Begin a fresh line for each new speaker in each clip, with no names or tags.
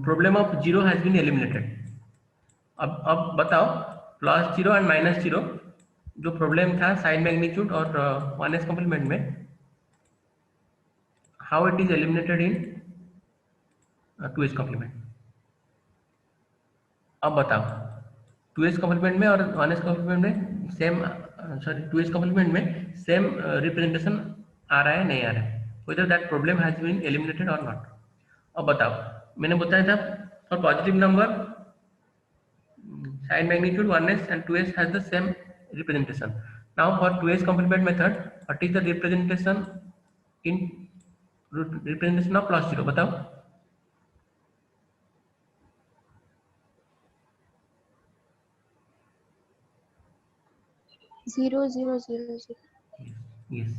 Problem of zero has been eliminated. अब बताओ plus zero and minus zero जो problem था साइन मैग्नीट्यूड और 1s कॉम्प्लीमेंट में, how it is eliminated in 2s complement. अब बताओ 2s कॉम्प्लीमेंट में और 1s कॉम्प्लीमेंट में सेम, सॉरी 2s कॉम्प्लीमेंट में सेम रिप्रेजेंटेशन आ रहा है नहीं आ रहा है, whether that problem has been eliminated or not। अब बताओ, मैंने बताया था for positive number sign magnitude 1s and 2s has the same representation। Now for 2s complement method, what is the representation in representation of plus zero? बताओ।
0 0 0 0।
Yes।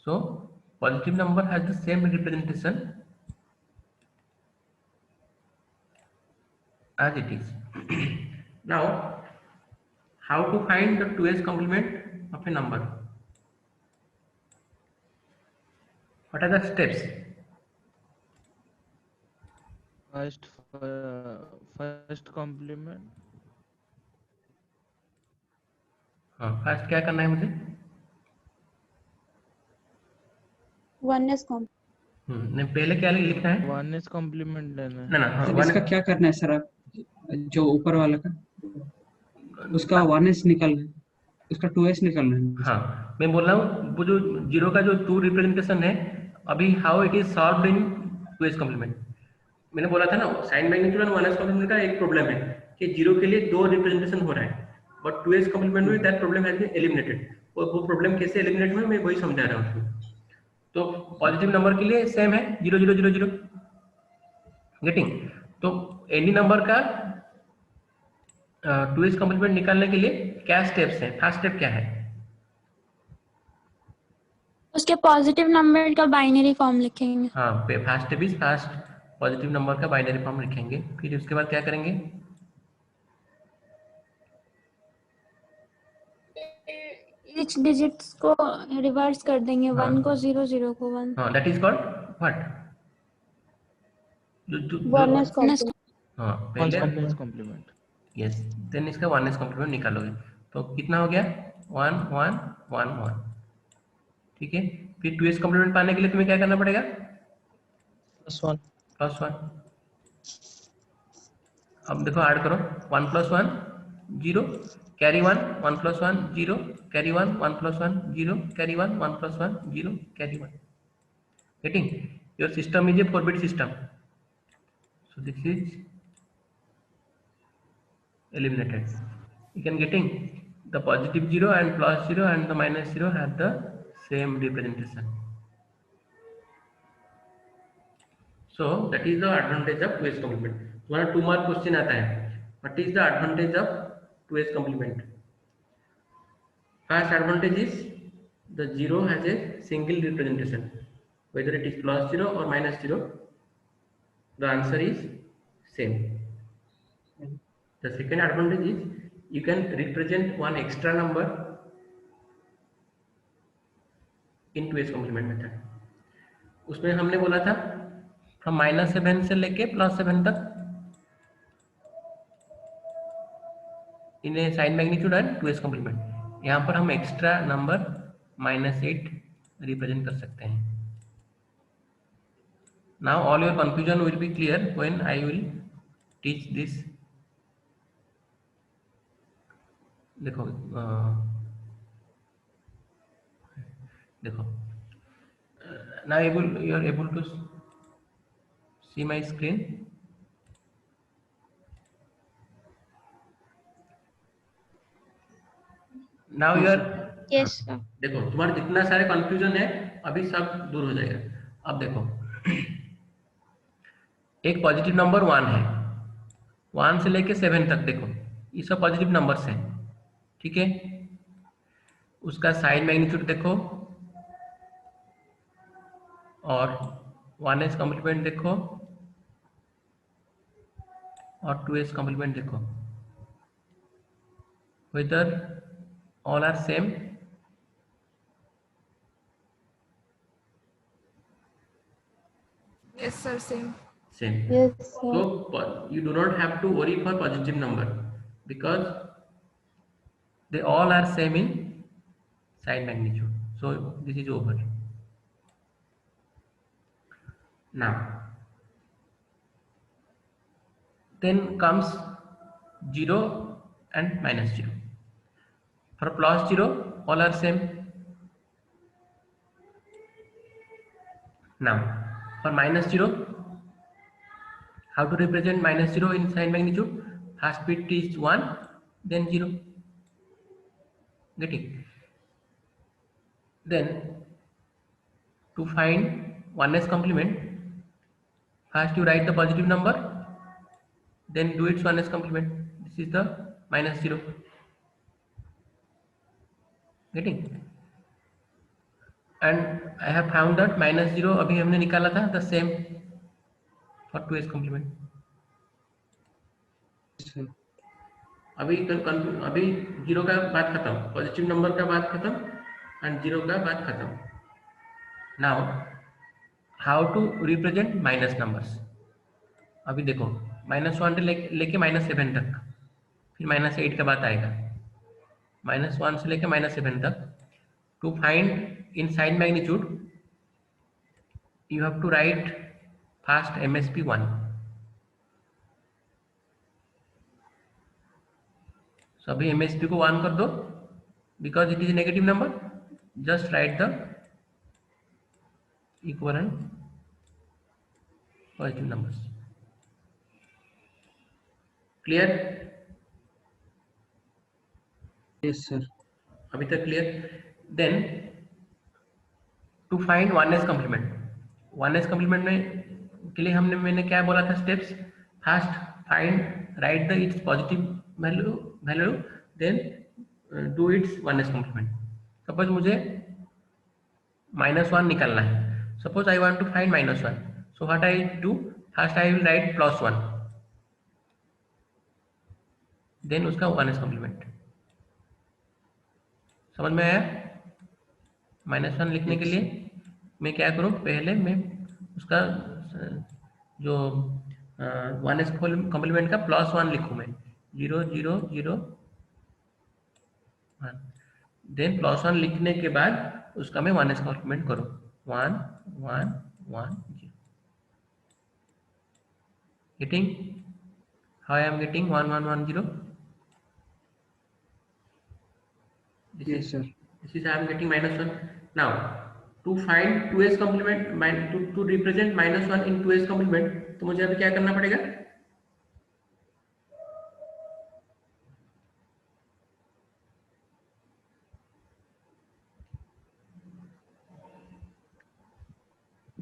So positive number has the same representation as it is। Now how to find the 2s complement of a number? What are the steps?
First complement.
हाँ, first क्या करना है मुझे?
1s complement.
नहीं, पहले क्या लिखना है?
1s कॉम्प्लीमेंट लेना है।
ना हाँ,
सर इसका क्या करना है सर? आप जो ऊपर वाला का उसका 1s निकालना है, उसका 2s निकालना है।
हाँ, मैं बोल रहा हूँ वो जो जीरो का जो टू रिप्रेजेंटेशन है, अभी how it is solved in 2s complement. मैंने बोला था ना साइन मैग्नीट्यूड और 1s कॉम्प्लीमेंट का एक प्रॉब्लम है कि जीरो के लिए दो रिप्रेजेंटेशन हो रहा है, बट 2s कॉम्प्लीमेंट में that problem has been eliminated. और वो प्रॉब्लम कैसे एलिमिनेट हुआ मैं वही समझा रहा हूँ। तो पॉजिटिव नंबर के लिए सेम है 0 0 0 0, गेटिंग। तो एनी नंबर का 2s कॉम्प्लीमेंट निकालने के लिए क्या स्टेप्स हैं? फर्स्ट स्टेप क्या है?
उसके पॉजिटिव नंबर का बाइनरी फॉर्म लिखेंगे।
हाँ, first step is first positive number का बाइनरी फॉर्म लिखेंगे। फिर उसके बाद क्या करेंगे?
ईच डिजिट्स को रिवर्स कर देंगे, 1 को 0 0 को 1।
हाँ, that is called what?
Ones complement.
हाँ, पहले
1s कॉम्प्लीमेंट।
यस, देन इसका 1s कॉम्प्लीमेंट निकालोगे तो कितना हो गया? 1 1 1 1। ठीक है, फिर 2s कॉम्प्लीमेंट पाने के लिए तुम्हें क्या करना पड़ेगा?
+1
+1। अब देखो ऐड करो, 1 + 1 0, carry 1 1 + 1 0, carry 1 1 + 1 0, carry 1 1 + 1 0, carry 1। Getting? Your system is a 4-bit system, so this is eliminated। You can getting the positive 0 and plus 0 and the minus 0 have the same representation, so that is the advantage of 2s complement। तुम्हारा 2 mark question आता है, what is the advantage of 2s complement? First advantage is the 0 has a single representation, whether it is plus 0 or minus 0, the answer is same। The second advantage is you can represent one extra number in 2s complement method। उसमें हमने बोला था from -7 से लेके +7 तक in a sign magnitude and 2s complement. यहाँ पर हम एक्स्ट्रा नंबर -8 रिप्रेजेंट कर सकते हैं। Now all your confusion will be clear when I will teach this. देखो देखो, now you are able to see my screen। now you are
yes sir.
देखो तुम्हारे जितना सारे कंफ्यूजन है अभी सब दूर हो जाएगा। अब देखो एक पॉजिटिव नंबर 1 है, 1 से लेके 7 तक देखो ये सब पॉजिटिव नंबर्स हैं, ठीक है। उसका साइन मैग्नीट्यूड देखो और 1s कॉम्प्लीमेंट देखो और 2s कॉम्प्लीमेंट देखो, whether all are same.
Yes sir, same।
same.
Yes, sir.
So you do not have to worry for positive number because they all are same in sign magnitude. So this is over. Now then comes 0 and minus 0. For plus 0 all are same. Now for minus 0, how to represent minus 0 in sign magnitude? First bit is 1, then 0. Getting? Then to find 1s complement, first you write the positive number, then do its 1s complement. This is the minus 0. Getting? And I have found that minus 0 अभी हमने निकाला था the same for 2s complement.
Sir
अभी 0 का बात खत्म, positive number का बात खत्म एंड 0 का बात खत्म. Now how to represent minus numbers. अभी देखो -1 लेके -7 तक, फिर -8 का बात आएगा. -1 से लेके -7 तक. To find in sign magnitude you have to write first MSP 1. So अभी MSP को 1 कर दो because it is a negative number. Just write the equivalent positive numbers. Clear?
Yes sir.
अभी तक clear? Then to find 1s complement. 1s complement में के लिए मैंने क्या बोला था steps? First find write the its positive value then do its 1s complement. Suppose मुझे -1 निकालना है. Suppose I want to find -1. So what I do? First I will write +1, then उसका 1s complement. समझ में आया? -1 लिखने के लिए मैं क्या करूं? पहले मैं उसका जो 1s complement का +1 लिखूं. मैं 0 0 0 1, देन +1 लिखने के बाद उसका मैं 1s complement करूं. 1 1 1 0. Getting? How I am getting 1 1 1 0?
Yes sir.
This is I am getting -1. Now to find 2s complement, to represent -1 in 2s complement, तो मुझे अभी क्या करना पड़ेगा?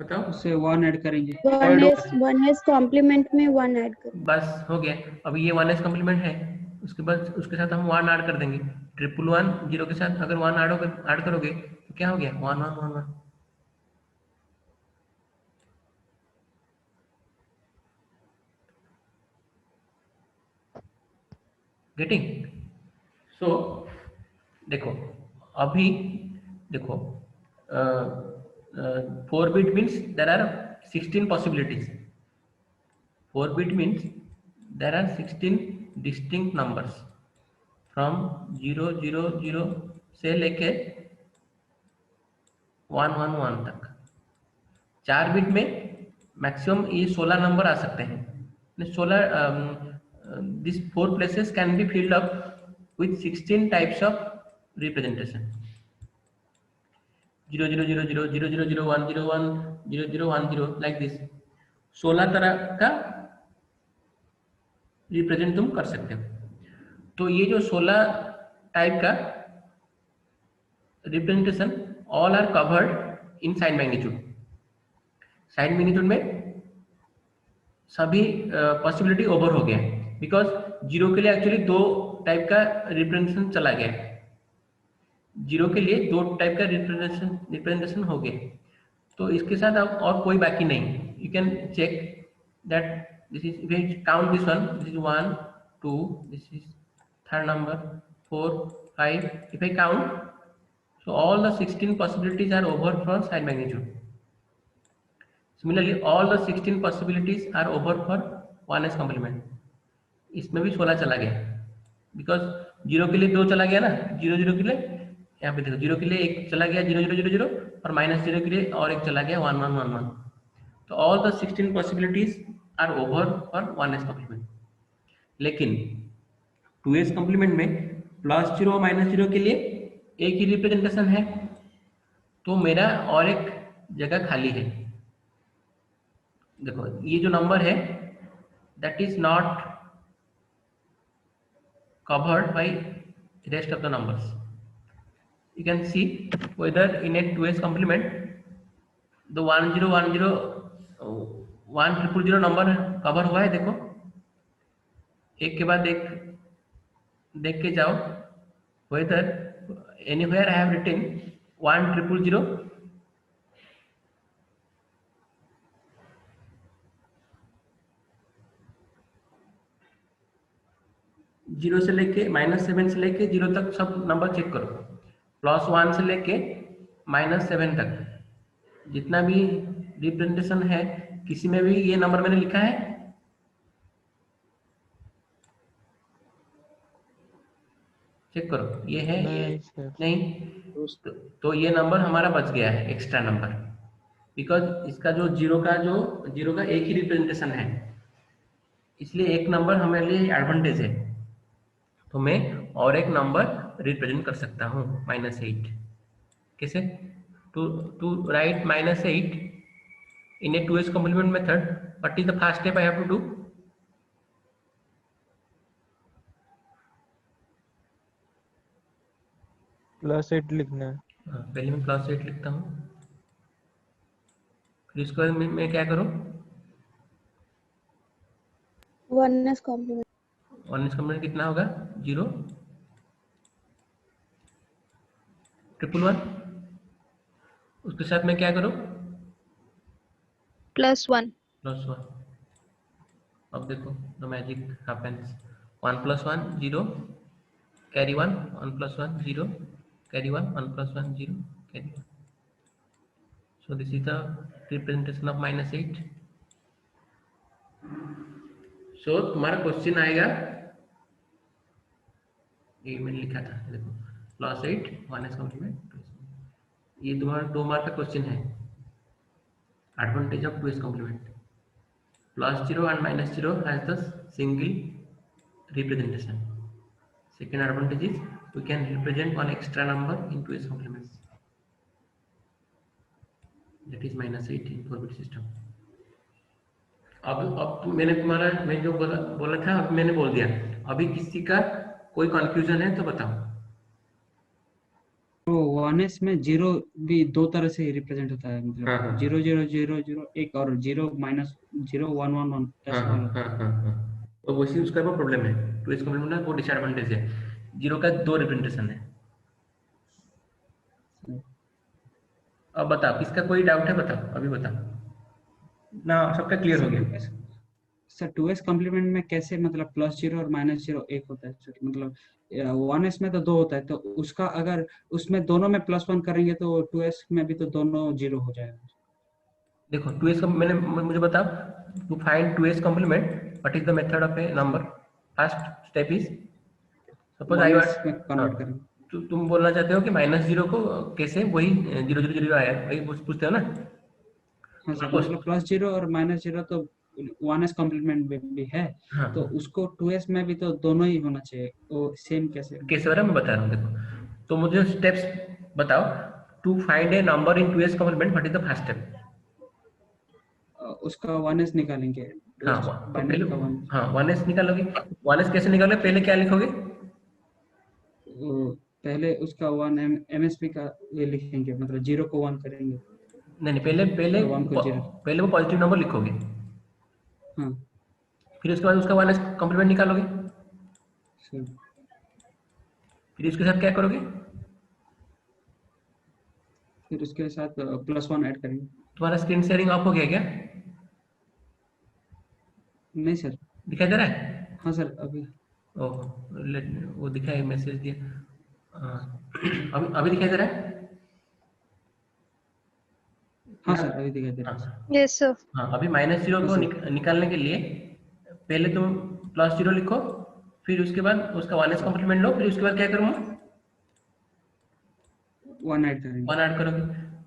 बताओ.
उससे 1 ऐड करेंगे.
1s कॉम्प्लीमेंट में 1 ऐड कर.
बस हो गया. अभी ये 1s complement है, उसके बाद उसके साथ हम 1 ऐड कर देंगे. 1 0 के साथ अगर 1 ऐड करोगे तो क्या हो गया? 1 1 1 1. गेटिंग? सो देखो अभी देखो 4 bit means there are 16 possibilities. 4 bit means there are 16 distinct numbers from 0 0 0 से लेके 1 1 1 तक. 4 बिट में मैक्सिमम ये 16 नंबर आ सकते हैं. 16 these 4 places can be filled up with 16 types of representation. 0 0 0 0 0 0 0 1 0 1 0 0 1 0 like this. 16 तरह का रिप्रेजेंट तुम कर सकते हो. तो ये जो 16 टाइप का representation all are covered in sign magnitude. Sign magnitude में सभी पॉसिबिलिटी ओवर हो गया बिकॉज 0 के लिए एक्चुअली 2 टाइप का रिप्रेजेंटेशन चला गया. 0 के लिए 2 टाइप का रिप्रेजेंटेशन हो गया. तो इसके साथ अब और कोई बाकी नहीं. You can check that this is, if I count this one, this is 1 2, this is third number 4 5. If I count, so all the 16 possibilities are over from sign magnitude. Similarly, all the 16 possibilities are over for 1s complement. इसमें भी 16 चला गया, because zero के लिए 2 चला गया ना, zero zero के लिए यहाँ पे देखो, जीरो के लिए 1 चला गया, 0 0 0 0, और माइनस जीरो के लिए और 1 चला गया, 1 1 1 1. तो all the 16 possibilities are over for 1s complement. लेकिन 2s कॉम्प्लीमेंट में प्लस जीरो माइनस जीरो के लिए एक ही रिप्रेजेंटेशन है, तो मेरा और एक जगह खाली है. देखो ये जो नंबर है that is not covered by rest of the numbers. You can see whether in a 2s complement the 1010 1000 number cover हुआ है. देखो एक के बाद एक देख के जाओ. whether anywhere I have written 1000 zero से लेके -7 से लेके 0 तक सब नंबर चेक करो. +1 से लेके -7 तक जितना भी रिप्रेजेंटेशन है, किसी में भी ये नंबर मैंने लिखा है? चेक करो, ये है ये नहीं. तो ये नंबर हमारा बच गया है, एक्स्ट्रा नंबर, बिकॉज इसका जो जीरो का एक ही रिप्रेजेंटेशन है, इसलिए एक नंबर हमारे लिए एडवांटेज है. तो मैं और एक नंबर रिप्रेजेंट कर सकता हूँ, -8. कैसे? To write -8 in a 2s complement method, what is the first step I have to do?
+8 लिखना है.
पहले मैं +8 लिखता हूँ, फिर इसके बाद मैं क्या करूँ?
1s complement.
1s complement कितना होगा? 0 1 1 1. उसके साथ मैं क्या करूँ?
+1.
+1. अब देखो the magic happens. 1 + 1 0, carry 1, 1 + 1 0, carry 1, 1 + 1 0, carry 1. So this is the representation of -8. So तुम्हारा क्वेश्चन आएगा, ये मैंने लिखा था, देखो +8 1s complement. ये तुम्हारा 2 मार्क का क्वेश्चन है. Advantage of 2s complement. +0 and -0 has the single representation. Second advantage is we can represent one extra number in 2s complement. That is -8 in 4-bit system. अब मैं जो बोला था अब मैंने बोल दिया. अभी किसी का कोई कंफ्यूजन है तो बताओ.
तो 1s में 0 भी 2 तरह से रिप्रेजेंट होता है,
हाँ,
मतलब
हाँ.
0 0 0 0 1 और 0 -0 1 1 1 ऐसा वाला.
तो वैसे उसका वो प्रॉब्लम है. 2s complement में वो डिसएडवांटेज है, 0 का 2 रिप्रेजेंटेशन है. अब बताओ किसका कोई डाउट है? बताओ, अभी बताओ ना, सबका क्लियर हो गया.
सर 2s कॉम्प्लीमेंट में कैसे, मतलब +0 और -0 1 होता है सर, मतलब 1s में तो 2 होता है, तो उसका अगर उसमें दोनों में +1 करेंगे तो 2s में भी तो दोनों 0 हो जाएगा.
देखो 2s मुझे बताओ, to find 2s complement what is the method of a number. First step is suppose I
1s में कन्वर्ट करेंगे.
तुम बोलना चाहते हो कि -0 को कैसे, वही 0 0 0 आया, वही पूछते हो ना?
हाँ सर, मतलब +0 और -0 तो 1s कॉम्प्लीमेंट भी है.
हाँ.
तो उसको 2s में भी तो दोनों ही होना चाहिए, वो सेम कैसे?
कैसे हो रहा है मैं बता रहा हूँ. देखो तो मुझे स्टेप्स बताओ. To find a number in 2s complement what is the first step?
उसका 1s निकालेंगे.
हाँ,
बाइनरी का 1.
हाँ 1s निकालोगे. 1s कैसे निकालोगे? पहले क्या लिखोगे?
पहले उसका 1 MSB का ये लिखेंगे, मतलब 0 को 1 करेंगे.
नहीं, पहले वो पॉजिटिव नंबर लिखोगे.
हाँ
फिर उसके बाद उसका 1s complement निकालोगे.
सर.
फिर उसके साथ क्या करोगे?
फिर उसके साथ +1 ऐड करेंगे.
तुम्हारा स्क्रीन शेयरिंग ऑफ हो गया क्या?
नहीं सर.
दिखाई दे रहा है?
हाँ सर, अभी.
ओह, वो दिखाई, मैसेज दिया. अभी दिखाई दे रहा है?
हाँ सर अभी दिखाई दे रहा है।
हाँ
Yes, sir.
हाँ, अभी -0 को निकालने के लिए पहले तुम +0 लिखो, फिर उसके बाद उसका 1s कॉम्प्लीमेंट लो, फिर उसके बाद क्या करूँगा,
1 ऐड करेंगे।
1 ऐड करोगे,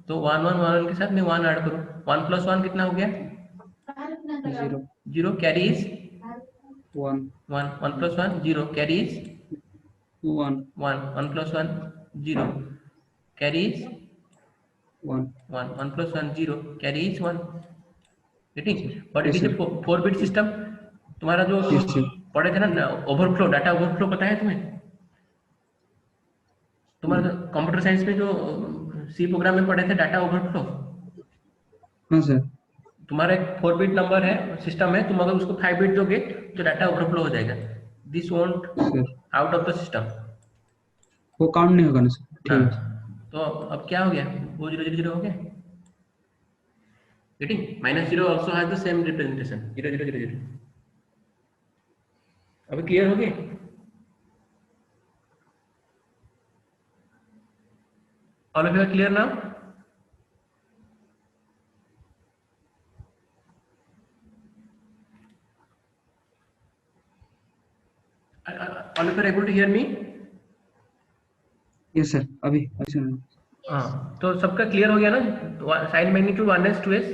तो 1 1 1 के साथ मैं 1 ऐड करूँ, 1 + 1 कितना हो गया,
0
0 carry is
1
1, 1 + 1 0 carry is
1
1, 1 + 1 0 carry is
1
1, 1 + 1 0 carry is 1, ठीक। But it
Yes,
is a
sir.
4 bit system. तुम्हारा जो
Yes, sir.
पढ़े थे ना ओवरफ्लो, डाटा ओवरफ्लो पता है तुम्हें? तुम्हारा कंप्यूटर साइंस में जो सी प्रोग्राम में पढ़े थे डाटा ओवरफ्लो,
हाँ सर।
तुम्हारा एक 4 बिट नंबर है सिस्टम है, तुम अगर उसको 5 बिट दोगे तो डाटा ओवरफ्लो हो जाएगा, this won't
sir
out of the system.
वो काउंट नहीं होगा ना सर? ठीक है।
हाँ, तो अब क्या हो गया, वो 0 0 0 हो गया, getting -0 also has the same representation 0 0 0 0। अभी क्लियर हो गया? All of you are clear now? All of you are able to hear me?
Yes sir अभी सुन।
हाँ, तो सबका क्लियर हो गया ना, साइन मैग्नीट्यूड 1s 2s